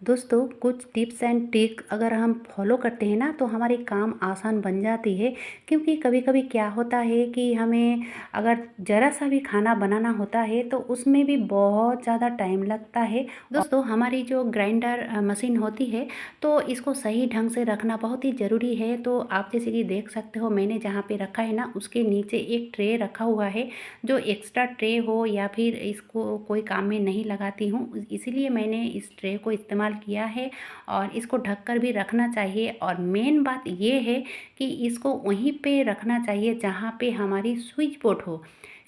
दोस्तों, कुछ tips and trick अगर हम फॉलो करते हैं ना तो हमारी काम आसान बन जाती है। क्योंकि कभी कभी क्या होता है कि हमें अगर ज़रा सा भी खाना बनाना होता है तो उसमें भी बहुत ज़्यादा टाइम लगता है। दोस्तों, हमारी जो ग्राइंडर मशीन होती है तो इसको सही ढंग से रखना बहुत ही ज़रूरी है। तो आप जैसे कि देख सकते हो, मैंने जहाँ पे रखा है ना उसके नीचे एक ट्रे रखा हुआ है। जो एक्स्ट्रा ट्रे हो या फिर इसको कोई काम में नहीं लगाती हूँ, इसीलिए मैंने इस ट्रे को इस्तेमाल किया है। और इसको ढककर भी रखना चाहिए। और मेन बात ये है कि इसको वहीं पे रखना चाहिए जहाँ पे हमारी स्विच बोर्ड हो।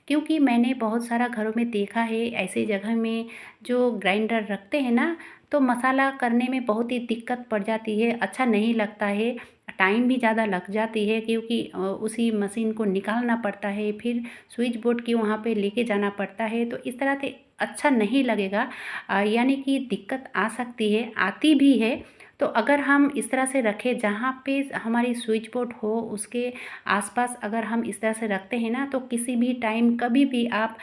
क्योंकि मैंने बहुत सारा घरों में देखा है ऐसी जगह में जो ग्राइंडर रखते हैं ना, तो मसाला करने में बहुत ही दिक्कत पड़ जाती है, अच्छा नहीं लगता है, टाइम भी ज़्यादा लग जाती है। क्योंकि उसी मशीन को निकालना पड़ता है, फिर स्विच बोर्ड की वहाँ पे लेके जाना पड़ता है, तो इस तरह से अच्छा नहीं लगेगा। यानी कि दिक्कत आ सकती है, आती भी है। तो अगर हम इस तरह से रखें जहाँ पे हमारी स्विच बोर्ड हो उसके आसपास, अगर हम इस तरह से रखते हैं ना तो किसी भी टाइम कभी भी आप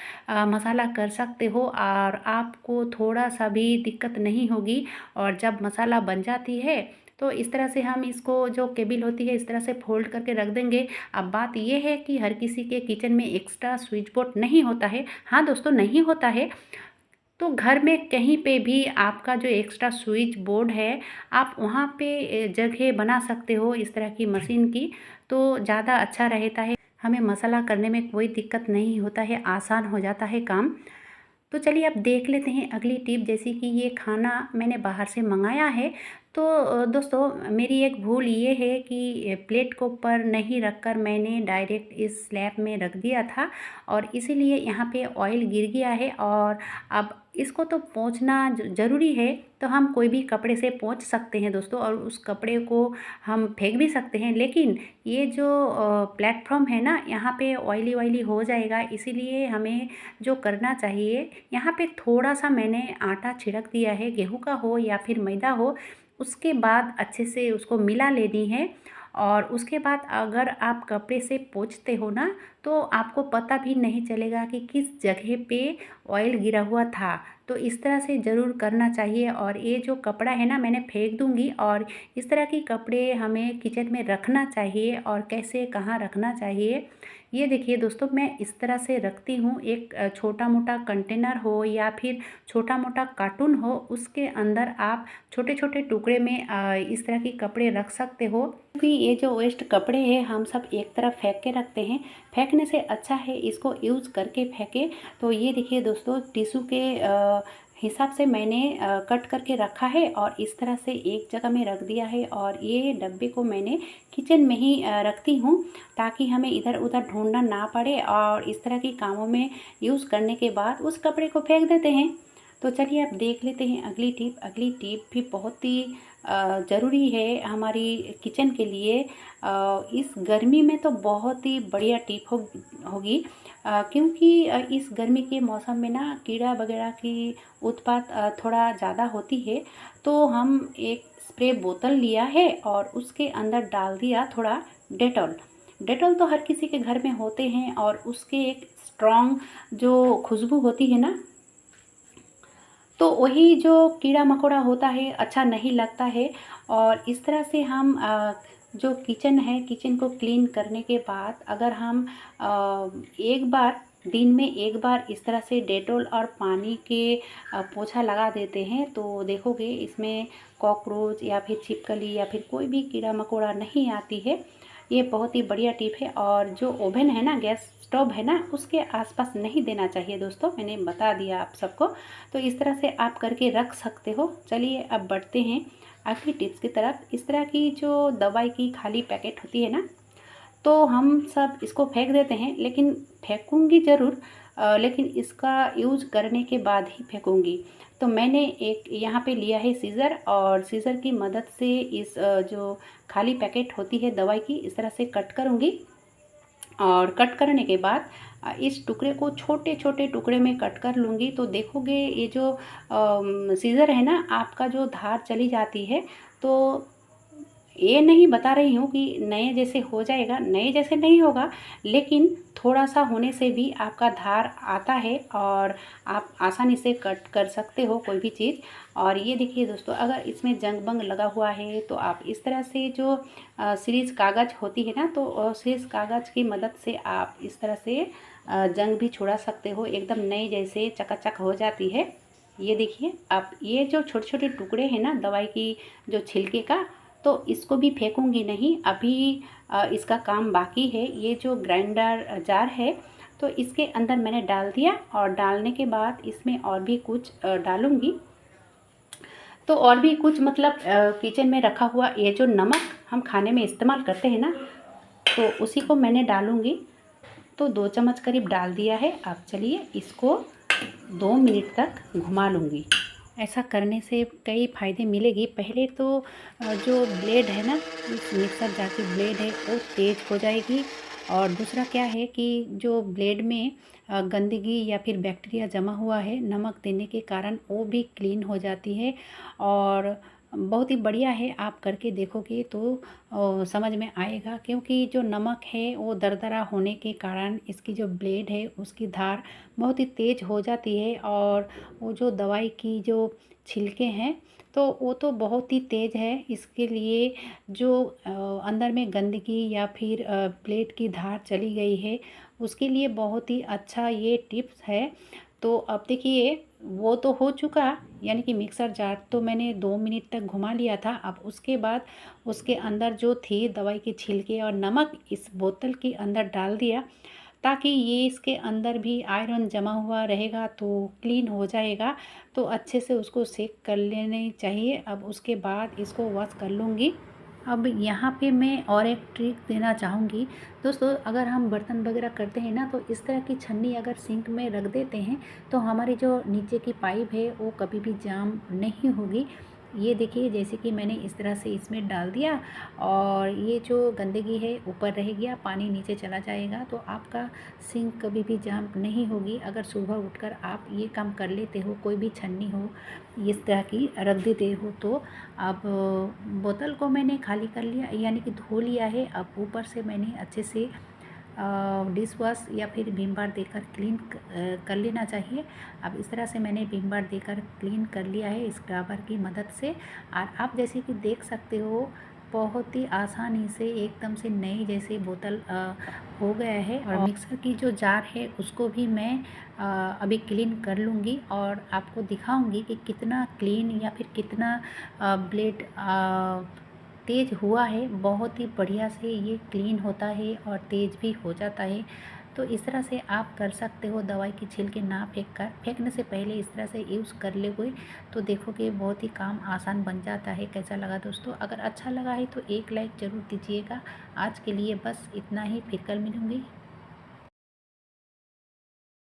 मसाला कर सकते हो और आपको थोड़ा सा भी दिक्कत नहीं होगी। और जब मसाला बन जाती है तो इस तरह से हम इसको जो केबल होती है इस तरह से फोल्ड करके रख देंगे। अब बात यह है कि हर किसी के किचन में एक्स्ट्रा स्विच बोर्ड नहीं होता है। हाँ दोस्तों, नहीं होता है। तो घर में कहीं पे भी आपका जो एक्स्ट्रा स्विच बोर्ड है, आप वहाँ पे जगह बना सकते हो इस तरह की मशीन की। तो ज़्यादा अच्छा रहता है, हमें मसाला करने में कोई दिक्कत नहीं होता है, आसान हो जाता है काम। तो चलिए अब देख लेते हैं अगली टिप। जैसे कि ये खाना मैंने बाहर से मंगाया है। तो दोस्तों, मेरी एक भूल ये है कि प्लेट को ऊपर नहीं रखकर मैंने डायरेक्ट इस स्लैब में रख दिया था और इसीलिए यहाँ पे ऑयल गिर गया है। और अब इसको तो पोंछना ज़रूरी है। तो हम कोई भी कपड़े से पोंछ सकते हैं दोस्तों, और उस कपड़े को हम फेंक भी सकते हैं। लेकिन ये जो प्लेटफॉर्म है ना, यहाँ पे ऑयली ऑयली हो जाएगा। इसीलिए हमें जो करना चाहिए, यहाँ पे थोड़ा सा मैंने आटा छिड़क दिया है, गेहूं का हो या फिर मैदा हो। उसके बाद अच्छे से उसको मिला लेनी है। और उसके बाद अगर आप कपड़े से पोंछते हो ना तो आपको पता भी नहीं चलेगा कि किस जगह पे ऑयल गिरा हुआ था। तो इस तरह से ज़रूर करना चाहिए। और ये जो कपड़ा है ना मैंने फेंक दूंगी। और इस तरह के कपड़े हमें किचन में रखना चाहिए। और कैसे कहाँ रखना चाहिए, ये देखिए दोस्तों, मैं इस तरह से रखती हूँ। एक छोटा मोटा कंटेनर हो या फिर छोटा मोटा कार्टून हो, उसके अंदर आप छोटे छोटे टुकड़े में इस तरह के कपड़े रख सकते हो। क्योंकि ये जो वेस्ट कपड़े हैं हम सब एक तरफ फेंक के रखते हैं, फेंकने से अच्छा है इसको यूज़ करके फेंके। तो ये देखिए दोस्तों, टिश्यू के हिसाब से मैंने कट करके रखा है और इस तरह से एक जगह में रख दिया है। और ये डब्बे को मैंने किचन में ही रखती हूँ, ताकि हमें इधर उधर ढूंढना ना पड़े। और इस तरह के कामों में यूज़ करने के बाद उस कपड़े को फेंक देते हैं। तो चलिए अब देख लेते हैं अगली टिप। अगली टिप भी बहुत ही ज़रूरी है हमारी किचन के लिए। इस गर्मी में तो बहुत ही बढ़िया टिप होगी। क्योंकि इस गर्मी के मौसम में ना कीड़ा वगैरह की उत्पात थोड़ा ज़्यादा होती है। तो हम एक स्प्रे बोतल लिया है और उसके अंदर डाल दिया थोड़ा डेटॉल। डेटॉल तो हर किसी के घर में होते हैं और उसके एक स्ट्रॉन्ग जो खुशबू होती है ना, तो वही जो कीड़ा मकोड़ा होता है अच्छा नहीं लगता है। और इस तरह से हम जो किचन है, किचन को क्लीन करने के बाद अगर हम एक बार दिन में एक बार इस तरह से डेटॉल और पानी के पोछा लगा देते हैं तो देखोगे इसमें कॉकरोच या फिर छिपकली या फिर कोई भी कीड़ा मकोड़ा नहीं आती है। ये बहुत ही बढ़िया टिप है। और जो ओवन है ना, गैस स्टोव है ना, उसके आसपास नहीं देना चाहिए दोस्तों, मैंने बता दिया आप सबको। तो इस तरह से आप करके रख सकते हो। चलिए अब बढ़ते हैं अगली टिप्स की तरफ। इस तरह की जो दवाई की खाली पैकेट होती है ना, तो हम सब इसको फेंक देते हैं। लेकिन फेंकूंगी ज़रूर, लेकिन इसका यूज़ करने के बाद ही फेंकूंगी। तो मैंने एक यहाँ पे लिया है सीज़र, और सीज़र की मदद से इस जो खाली पैकेट होती है दवाई की, इस तरह से कट करूँगी। और कट करने के बाद इस टुकड़े को छोटे छोटे टुकड़े में कट कर लूँगी। तो देखोगे ये जो सीज़र है ना, आपका जो धार चली जाती है तो ये नहीं बता रही हूँ कि नए जैसे हो जाएगा, नए जैसे नहीं होगा, लेकिन थोड़ा सा होने से भी आपका धार आता है और आप आसानी से कट कर सकते हो कोई भी चीज़। और ये देखिए दोस्तों, अगर इसमें जंग बंग लगा हुआ है तो आप इस तरह से जो सीरीज कागज़ होती है ना, तो सीरीज कागज़ की मदद से आप इस तरह से जंग भी छुड़ा सकते हो, एकदम नए जैसे चकाचक हो जाती है। ये देखिए, आप ये जो छोटे छोटे टुकड़े हैं ना दवाई की जो छिलके का, तो इसको भी फेंकूंगी नहीं, अभी इसका काम बाकी है। ये जो ग्राइंडर जार है तो इसके अंदर मैंने डाल दिया, और डालने के बाद इसमें और भी कुछ डालूंगी। तो और भी कुछ मतलब किचन में रखा हुआ ये जो नमक हम खाने में इस्तेमाल करते हैं ना, तो उसी को मैंने डालूंगी। तो 2 चम्मच करीब डाल दिया है। अब चलिए इसको 2 मिनट तक घुमा लूँगी। ऐसा करने से कई फ़ायदे मिलेगी। पहले तो जो ब्लेड है ना, इस मिक्सर जार की ब्लेड है वो तेज़ हो जाएगी। और दूसरा क्या है कि जो ब्लेड में गंदगी या फिर बैक्टीरिया जमा हुआ है नमक देने के कारण, वो भी क्लीन हो जाती है। और बहुत ही बढ़िया है, आप करके देखोगे तो समझ में आएगा। क्योंकि जो नमक है वो दरदरा होने के कारण इसकी जो ब्लेड है उसकी धार बहुत ही तेज़ हो जाती है। और वो जो दवाई की जो छिलके हैं तो वो तो बहुत ही तेज़ है। इसके लिए जो अंदर में गंदगी या फिर ब्लेड की धार चली गई है, उसके लिए बहुत ही अच्छा ये टिप्स है। तो अब देखिए, वो तो हो चुका, यानी कि मिक्सर जार तो मैंने 2 मिनट तक घुमा लिया था। अब उसके बाद उसके अंदर जो थी दवाई के छिलके और नमक इस बोतल के अंदर डाल दिया, ताकि ये इसके अंदर भी आयरन जमा हुआ रहेगा तो क्लीन हो जाएगा। तो अच्छे से उसको सेक कर लेने चाहिए। अब उसके बाद इसको वॉश कर लूँगी। अब यहाँ पे मैं और एक ट्रिक देना चाहूँगी दोस्तों। अगर हम बर्तन वगैरह करते हैं ना, तो इस तरह की छन्नी अगर सिंक में रख देते हैं तो हमारी जो नीचे की पाइप है वो कभी भी जाम नहीं होगी। ये देखिए, जैसे कि मैंने इस तरह से इसमें डाल दिया और ये जो गंदगी है ऊपर रह गया, पानी नीचे चला जाएगा, तो आपका सिंक कभी भी जाम नहीं होगी। अगर सुबह उठकर आप ये काम कर लेते हो, कोई भी छन्नी हो इस तरह की रख देते हो, तो अब बोतल को मैंने खाली कर लिया, यानी कि धो लिया है। अब ऊपर से मैंने अच्छे से डिश वॉश या फिर विम बार देकर क्लीन कर लेना चाहिए। अब इस तरह से मैंने विम बार देकर क्लीन कर लिया है स्क्रबर की मदद से। और आप जैसे कि देख सकते हो, बहुत ही आसानी से एकदम से नई जैसे बोतल हो गया है। और मिक्सर की जो जार है उसको भी मैं अभी क्लीन कर लूँगी और आपको दिखाऊंगी कि कितना क्लीन या फिर कितना ब्लेड तेज़ हुआ है। बहुत ही बढ़िया से ये क्लीन होता है और तेज़ भी हो जाता है। तो इस तरह से आप कर सकते हो, दवाई की छिलके ना फेंकने से पहले इस तरह से यूज़ कर ले कोई, तो देखोगे बहुत ही काम आसान बन जाता है। कैसा लगा दोस्तों? अगर अच्छा लगा है तो एक लाइक ज़रूर दीजिएगा। आज के लिए बस इतना ही, फिर कल मिलूँगी।